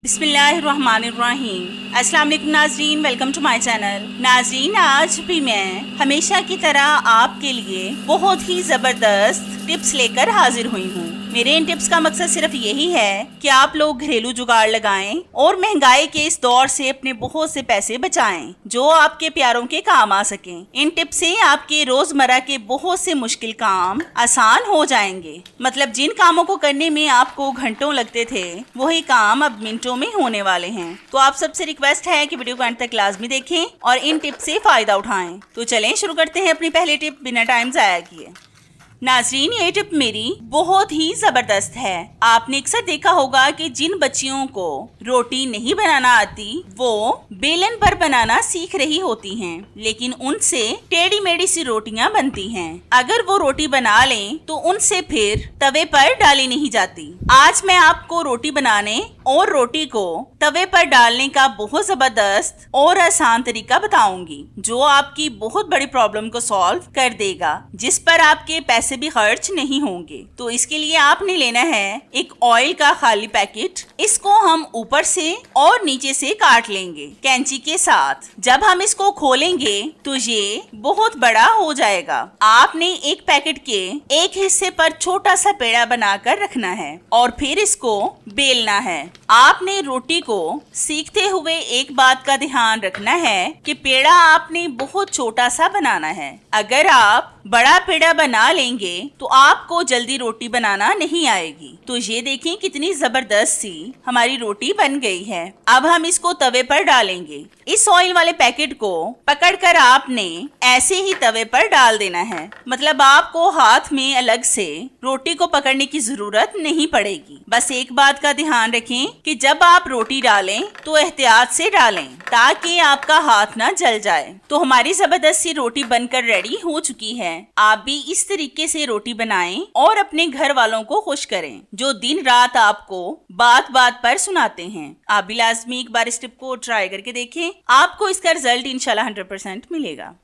बिस्मिल्लाहिर्रहमानिर्रहीम। अस्सलाम वालेकुम नाज़रीन, वेलकम टू माय चैनल। नाज़रीन, आज भी मैं हमेशा की तरह आपके लिए बहुत ही ज़बरदस्त टिप्स लेकर हाजिर हुई हूँ। मेरे इन टिप्स का मकसद सिर्फ यही है कि आप लोग घरेलू जुगाड़ लगाएं और महंगाई के इस दौर से अपने बहुत से पैसे बचाएं जो आपके प्यारों के काम आ सकें। इन टिप्स से आपके रोजमर्रा के बहुत से मुश्किल काम आसान हो जाएंगे। मतलब जिन कामों को करने में आपको घंटों लगते थे वही काम अब मिनटों में होने वाले हैं। तो आप सबसे रिक्वेस्ट है कि वीडियो को अंत तक लाजमी देखें और इन टिप्स से फायदा उठाएं। तो चलें शुरू करते हैं अपनी पहली टिप बिना टाइम जाया किए। नाज़रीन, ये टिप मेरी बहुत ही जबरदस्त है। आपने अक्सर देखा होगा कि जिन बच्चियों को रोटी नहीं बनाना आती वो बेलन पर बनाना सीख रही होती हैं, लेकिन उनसे टेढ़ी मेढ़ी सी रोटियां बनती हैं। अगर वो रोटी बना लें तो उनसे फिर तवे पर डाली नहीं जाती। आज मैं आपको रोटी बनाने और रोटी को तवे पर डालने का बहुत जबरदस्त और आसान तरीका बताऊंगी जो आपकी बहुत बड़ी प्रॉब्लम को सॉल्व कर देगा, जिस पर आपके पैसे भी खर्च नहीं होंगे। तो इसके लिए आपने लेना है एक ऑयल का खाली पैकेट। इसको हम ऊपर से और नीचे से काट लेंगे कैंची के साथ। जब हम इसको खोलेंगे तो ये बहुत बड़ा हो जाएगा। आपने एक पैकेट के एक हिस्से पर छोटा सा पेड़ा बनाकर रखना है और फिर इसको बेलना है। आपने रोटी को सीखते हुए एक बात का ध्यान रखना है कि पेड़ा आपने बहुत छोटा सा बनाना है। अगर आप बड़ा पेड़ा बना लेंगे तो आपको जल्दी रोटी बनाना नहीं आएगी। तो ये देखें कितनी जबरदस्त सी हमारी रोटी बन गई है। अब हम इसको तवे पर डालेंगे। इस ऑयल वाले पैकेट को पकड़कर आपने ऐसे ही तवे पर डाल देना है। मतलब आपको हाथ में अलग से रोटी को पकड़ने की जरूरत नहीं पड़ेगी। बस एक बात का ध्यान रखें कि जब आप रोटी डालें तो एहतियात से डालें ताकि आपका हाथ ना जल जाए। तो हमारी जबरदस्त सी रोटी बनकर रेडी हो चुकी है। आप भी इस तरीके से रोटी बनाएं और अपने घर वालों को खुश करें जो दिन रात आपको बात बात पर सुनाते हैं। आप भी लाजमी एक बार इस टिप को ट्राई करके देखें, आपको इसका रिजल्ट इंशाल्लाह 100% मिलेगा।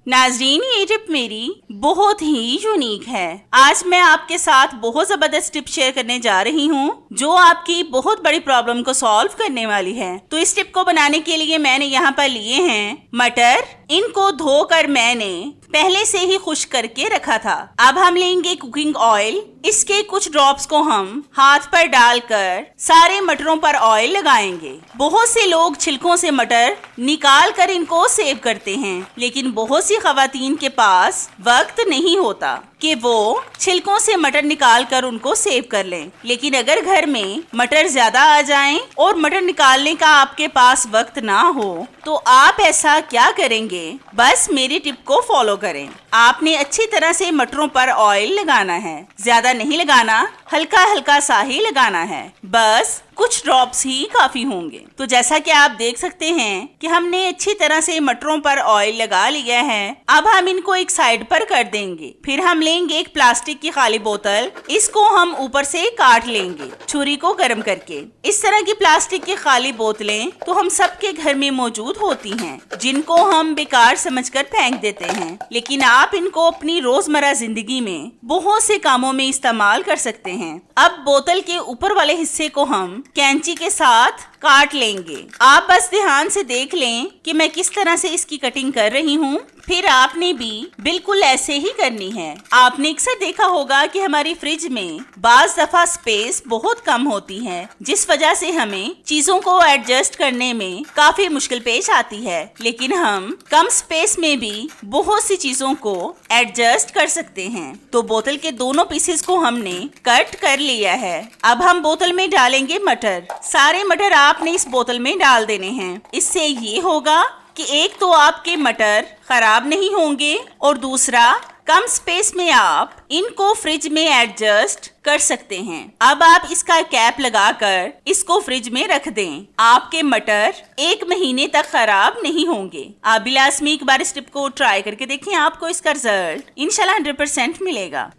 नाज़रीन, ये टिप मेरी बहुत ही यूनिक है। आज मैं आपके साथ बहुत जबरदस्त टिप शेयर करने जा रही हूँ जो आपकी बहुत बड़ी प्रॉब्लम को सॉल्व करने वाली है। तो इस टिप को बनाने के लिए मैंने यहाँ पर लिए हैं मटर। इनको धोकर मैंने पहले से ही खुश्क करके रखा था। अब हम लेंगे कुकिंग ऑयल। इसके कुछ ड्रॉप्स को हम हाथ पर डालकर सारे मटरों पर ऑयल लगाएंगे। बहुत से लोग छिलकों से मटर निकाल कर इनको सेव करते हैं, लेकिन बहुत सी खवातीन के पास वक्त नहीं होता कि वो छिलकों से मटर निकाल कर उनको सेव कर लें। लेकिन अगर घर में मटर ज्यादा आ जाएं और मटर निकालने का आपके पास वक्त ना हो तो आप ऐसा क्या करेंगे, बस मेरी टिप को फॉलो करें। आपने अच्छी तरह से मटरों पर ऑयल लगाना है। ज्यादा नहीं लगाना, हल्का हल्का सा ही लगाना है। बस कुछ ड्रॉप्स ही काफी होंगे। तो जैसा कि आप देख सकते हैं कि हमने अच्छी तरह से मटरों पर ऑयल लगा लिया है। अब हम इनको एक साइड पर कर देंगे। फिर हम लेंगे एक प्लास्टिक की खाली बोतल। इसको हम ऊपर से काट लेंगे छुरी को गर्म करके। इस तरह की प्लास्टिक की खाली बोतलें तो हम सबके घर में मौजूद होती हैं, जिनको हम बेकार समझकर फेंक देते हैं, लेकिन आप इनको अपनी रोजमर्रा जिंदगी में बहुत से कामों में इस्तेमाल कर सकते हैं। अब बोतल के ऊपर वाले हिस्से को हम कैंची के साथ काट लेंगे। आप बस ध्यान से देख लें कि मैं किस तरह से इसकी कटिंग कर रही हूँ। फिर आपने भी बिल्कुल ऐसे ही करनी है। आपने अक्सर देखा होगा कि हमारी फ्रिज में बाज दफा स्पेस बहुत कम होती है, जिस वजह से हमें चीजों को एडजस्ट करने में काफी मुश्किल पेश आती है। लेकिन हम कम स्पेस में भी बहुत सी चीजों को एडजस्ट कर सकते हैं। तो बोतल के दोनों पीसेस को हमने कट कर लिया है। अब हम बोतल में डालेंगे मटर। सारे मटर आपने इस बोतल में डाल देने हैं। इससे ये होगा कि एक तो आपके मटर खराब नहीं होंगे और दूसरा कम स्पेस में आप इनको फ्रिज में एडजस्ट कर सकते हैं। अब आप इसका कैप लगाकर इसको फ्रिज में रख दें। आपके मटर 1 महीने तक खराब नहीं होंगे। आप भी लाजमी एक बार इस टिप को ट्राई करके देखें, आपको इसका रिजल्ट इंशाल्लाह 100% मिलेगा।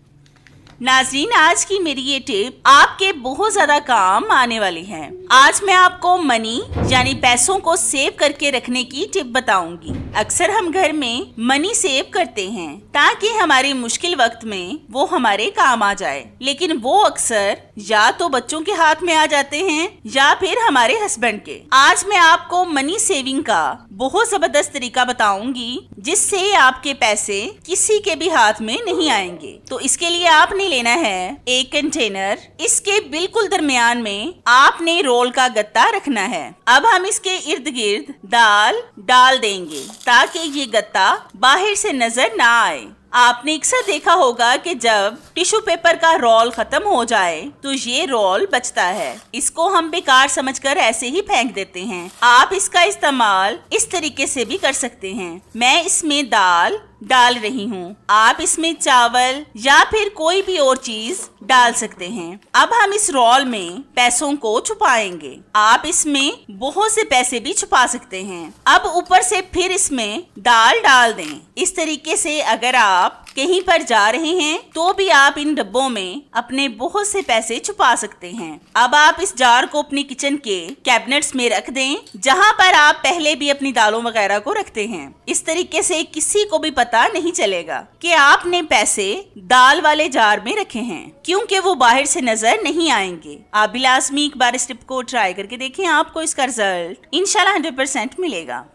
नाज़रीन, आज की मेरी ये टिप आपके बहुत ज्यादा काम आने वाली है। आज मैं आपको मनी यानी पैसों को सेव करके रखने की टिप बताऊंगी। अक्सर हम घर में मनी सेव करते हैं ताकि हमारे मुश्किल वक्त में वो हमारे काम आ जाए, लेकिन वो अक्सर या तो बच्चों के हाथ में आ जाते हैं या फिर हमारे हस्बैंड के। आज मैं आपको मनी सेविंग का बहुत जबरदस्त तरीका बताऊंगी जिससे आपके पैसे किसी के भी हाथ में नहीं आएंगे। तो इसके लिए आपने लेना है एक कंटेनर, इसके बिल्कुल दरमियान में आपने रोल का गत्ता रखना है। अब हम इसके इर्द गिर्द दाल डाल देंगे ताकि ये गत्ता बाहर से नजर ना आए। आपने अक्सर देखा होगा कि जब टिश्यू पेपर का रोल खत्म हो जाए तो ये रोल बचता है, इसको हम बेकार समझकर ऐसे ही फेंक देते हैं। आप इसका इस्तेमाल इस तरीके से भी कर सकते हैं। मैं इसमें दाल डाल रही हूँ, आप इसमें चावल या फिर कोई भी और चीज डाल सकते हैं। अब हम इस रोल में पैसों को छुपाएंगे। आप इसमें बहुत से पैसे भी छुपा सकते हैं। अब ऊपर से फिर इसमें दाल डाल दें। इस तरीके से अगर आप कहीं पर जा रहे हैं तो भी आप इन डब्बों में अपने बहुत से पैसे छुपा सकते हैं। अब आप इस जार को अपनी किचन के कैबिनेट्स में रख दें, जहां पर आप पहले भी अपनी दालों वगैरह को रखते हैं। इस तरीके से किसी को भी पता नहीं चलेगा कि आपने पैसे दाल वाले जार में रखे हैं, क्योंकि वो बाहर से नजर नहीं आएंगे। आप भी लाजमी एक बार इस टिप को ट्राई करके देखें, आपको इसका रिजल्ट इंशाल्लाह 100% मिलेगा।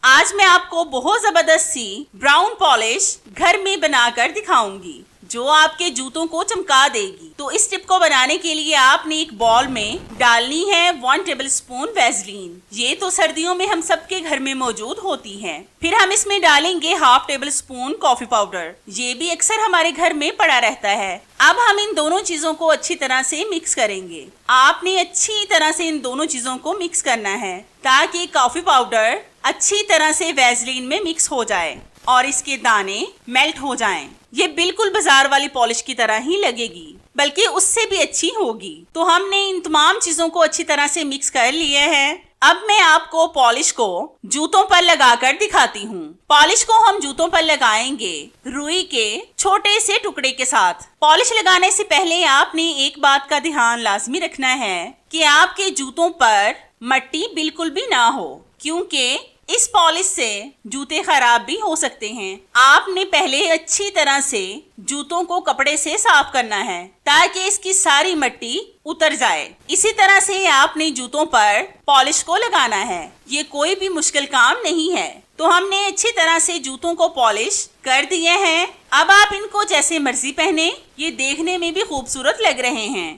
आज मैं आपको बहुत जबरदस्त सी ब्राउन पॉलिश घर में बनाकर दिखाऊंगी जो आपके जूतों को चमका देगी। तो इस टिप को बनाने के लिए आपने एक बॉल में डालनी है 1 टेबलस्पून वैसलीन। ये तो सर्दियों में हम सबके घर में मौजूद होती है। फिर हम इसमें डालेंगे 1/2 टेबलस्पून कॉफी पाउडर, ये भी अक्सर हमारे घर में पड़ा रहता है। अब हम इन दोनों चीजों को अच्छी तरह से मिक्स करेंगे। आपने अच्छी तरह से इन दोनों चीजों को मिक्स करना है ताकि कॉफी पाउडर अच्छी तरह से वैसलीन में मिक्स हो जाए और इसके दाने मेल्ट हो जाएं। ये बिल्कुल बाजार वाली पॉलिश की तरह ही लगेगी, बल्कि उससे भी अच्छी होगी। तो हमने इन तमाम चीजों को अच्छी तरह से मिक्स कर लिया है। अब मैं आपको पॉलिश को जूतों पर लगाकर दिखाती हूँ। पॉलिश को हम जूतों पर लगाएंगे रुई के छोटे से टुकड़े के साथ। पॉलिश लगाने से पहले आपने एक बात का ध्यान लाजमी रखना है कि आपके जूतों पर मट्टी बिल्कुल भी ना हो, क्योंकि इस पॉलिश से जूते खराब भी हो सकते हैं। आपने पहले अच्छी तरह से जूतों को कपड़े से साफ करना है ताकि इसकी सारी मट्टी उतर जाए। इसी तरह से आपने जूतों पर पॉलिश को लगाना है। ये कोई भी मुश्किल काम नहीं है। तो हमने अच्छी तरह से जूतों को पॉलिश कर दिए हैं। अब आप इनको जैसे मर्जी पहने, ये देखने में भी खूबसूरत लग रहे हैं।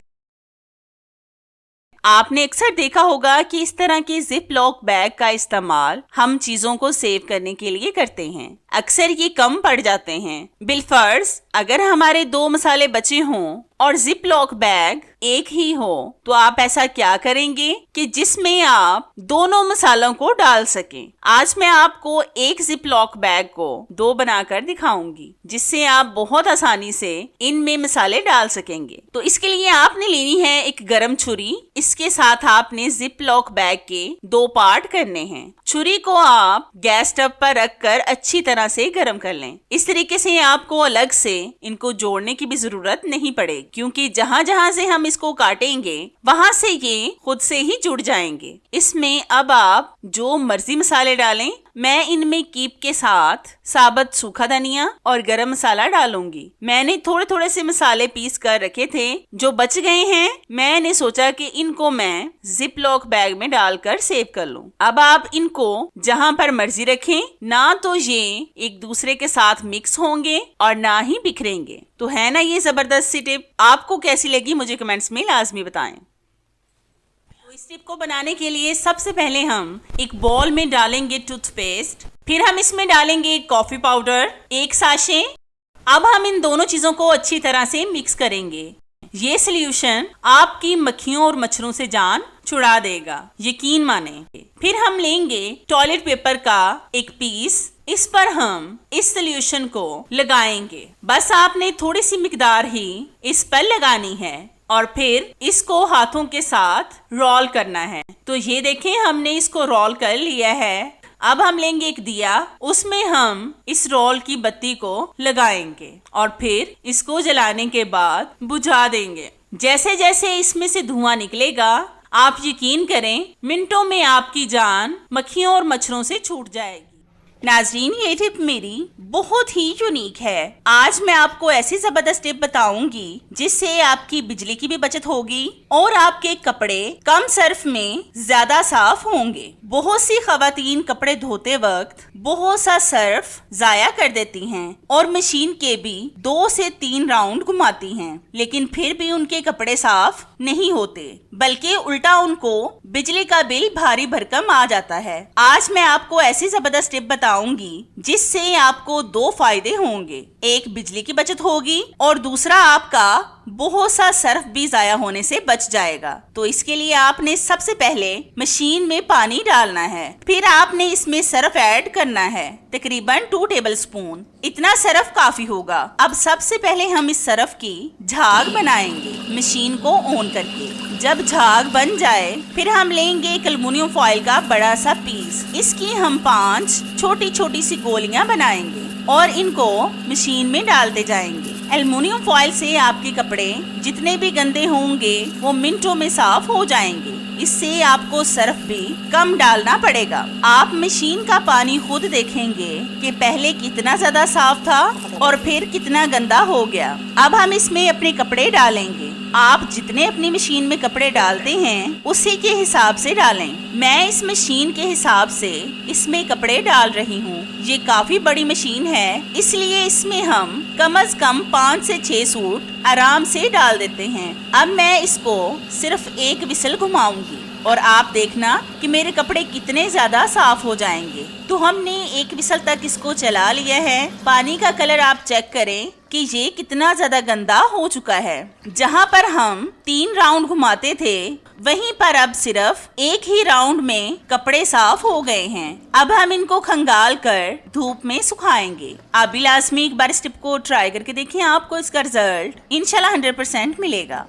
आपने अक्सर देखा होगा कि इस तरह के जिप लॉक बैग का इस्तेमाल हम चीजों को सेव करने के लिए करते हैं। अक्सर ये कम पड़ जाते हैं। बिलफर्ज अगर हमारे 2 मसाले बचे हों और जिप लॉक बैग एक ही हो तो आप ऐसा क्या करेंगे कि जिसमें आप दोनों मसालों को डाल सकें। आज मैं आपको एक जिप लॉक बैग को 2 बनाकर दिखाऊंगी जिससे आप बहुत आसानी से इनमें मसाले डाल सकेंगे। तो इसके लिए आपने लेनी है एक गरम छुरी। इसके साथ आपने जिप लॉक बैग के 2 पार्ट करने हैं। छुरी को आप गैस स्टव पर रखकर अच्छी तरह से गर्म कर लें। इस तरीके से आपको अलग से इनको जोड़ने की भी जरूरत नहीं पड़ेगी, क्योंकि जहां जहां से हम इसको काटेंगे वहां से ये खुद से ही जुड़ जाएंगे। इसमें अब आप जो मर्जी मसाले डालें। मैं इनमें कीप के साथ साबुत सूखा धनिया और गरम मसाला डालूंगी। मैंने थोड़े थोड़े से मसाले पीस कर रखे थे, जो बच गए हैं मैंने सोचा कि इनको मैं जिप लॉक बैग में डालकर सेव कर लूं। अब आप इनको जहां पर मर्जी रखें, ना तो ये एक दूसरे के साथ मिक्स होंगे और ना ही बिखरेंगे। तो है ना ये जबरदस्त सी टिप। आपको कैसी लगी मुझे कमेंट्स में लाजमी बताएं। इस टिप को बनाने के लिए सबसे पहले हम एक बॉल में डालेंगे टूथपेस्ट, फिर हम इसमें डालेंगे कॉफी पाउडर 1 साशे। अब हम इन दोनों चीजों को अच्छी तरह से मिक्स करेंगे। ये सोल्यूशन आपकी मक्खियों और मच्छरों से जान छुड़ा देगा, यकीन माने। फिर हम लेंगे टॉयलेट पेपर का एक पीस, इस पर हम इस सोल्यूशन को लगाएंगे। बस आपने थोड़ी सी मिकदार ही इस पर लगानी है और फिर इसको हाथों के साथ रोल करना है। तो ये देखें हमने इसको रोल कर लिया है। अब हम लेंगे एक दिया, उसमें हम इस रोल की बत्ती को लगाएंगे और फिर इसको जलाने के बाद बुझा देंगे। जैसे जैसे इसमें से धुआं निकलेगा, आप यकीन करें मिनटों में आपकी जान मक्खियों और मच्छरों से छूट जाएगी। नाज़रीन, ये टिप मेरी बहुत ही यूनिक है। आज मैं आपको ऐसी जबरदस्त टिप बताऊंगी जिससे आपकी बिजली की भी बचत होगी और आपके कपड़े कम सर्फ में ज्यादा साफ होंगे। बहुत सी खवातीन कपड़े धोते वक्त बहुत सा सर्फ जाया कर देती हैं और मशीन के भी 2 से 3 राउंड घुमाती हैं, लेकिन फिर भी उनके कपड़े साफ नहीं होते, बल्कि उल्टा उनको बिजली का बिल भारी भरकम आ जाता है। आज मैं आपको ऐसी जबरदस्त टिप बताऊंगी जिससे आपको 2 फायदे होंगे। एक, बिजली की बचत होगी और दूसरा, आपका बहुत सा सर्फ भी जाया होने से बच जाएगा। तो इसके लिए आपने सबसे पहले मशीन में पानी डालना है, फिर आपने इसमें सर्फ ऐड करना है, तकरीबन 2 टेबलस्पून। इतना सर्फ काफी होगा। अब सबसे पहले हम इस सर्फ की झाग बनाएंगे मशीन को ऑन करके। जब झाग बन जाए, फिर हम लेंगे एक एल्युमिनियम फॉइल का बड़ा सा पीस। इसकी हम 5 छोटी छोटी सी गोलियां बनाएंगे और इनको मशीन में डालते जाएंगे। एल्युमिनियम फॉइल से आपके कपड़े जितने भी गंदे होंगे वो मिनटों में साफ हो जाएंगे। इससे आपको सर्फ भी कम डालना पड़ेगा। आप मशीन का पानी खुद देखेंगे कि पहले कितना ज्यादा साफ था और फिर कितना गंदा हो गया। अब हम इसमें अपने कपड़े डालेंगे। आप जितने अपनी मशीन में कपड़े डालते हैं उसी के हिसाब से डालें। मैं इस मशीन के हिसाब से इसमें कपड़े डाल रही हूँ। ये काफी बड़ी मशीन है, इसलिए इसमें हम कम से कम 5 से 6 सूट आराम से डाल देते हैं। अब मैं इसको सिर्फ एक विसल घुमाऊंगी और आप देखना कि मेरे कपड़े कितने ज्यादा साफ हो जाएंगे। तो हमने एक विसल तक इसको चला लिया है। पानी का कलर आप चेक करें कि ये कितना ज्यादा गंदा हो चुका है। जहाँ पर हम 3 राउंड घुमाते थे, वहीं पर अब सिर्फ एक ही राउंड में कपड़े साफ हो गए हैं। अब हम इनको खंगाल कर धूप में सुखाएंगे। आप भी लाजमी एक बार इस टिप को ट्राई करके देखें, आपको इसका रिजल्ट इंशाल्लाह 100% मिलेगा।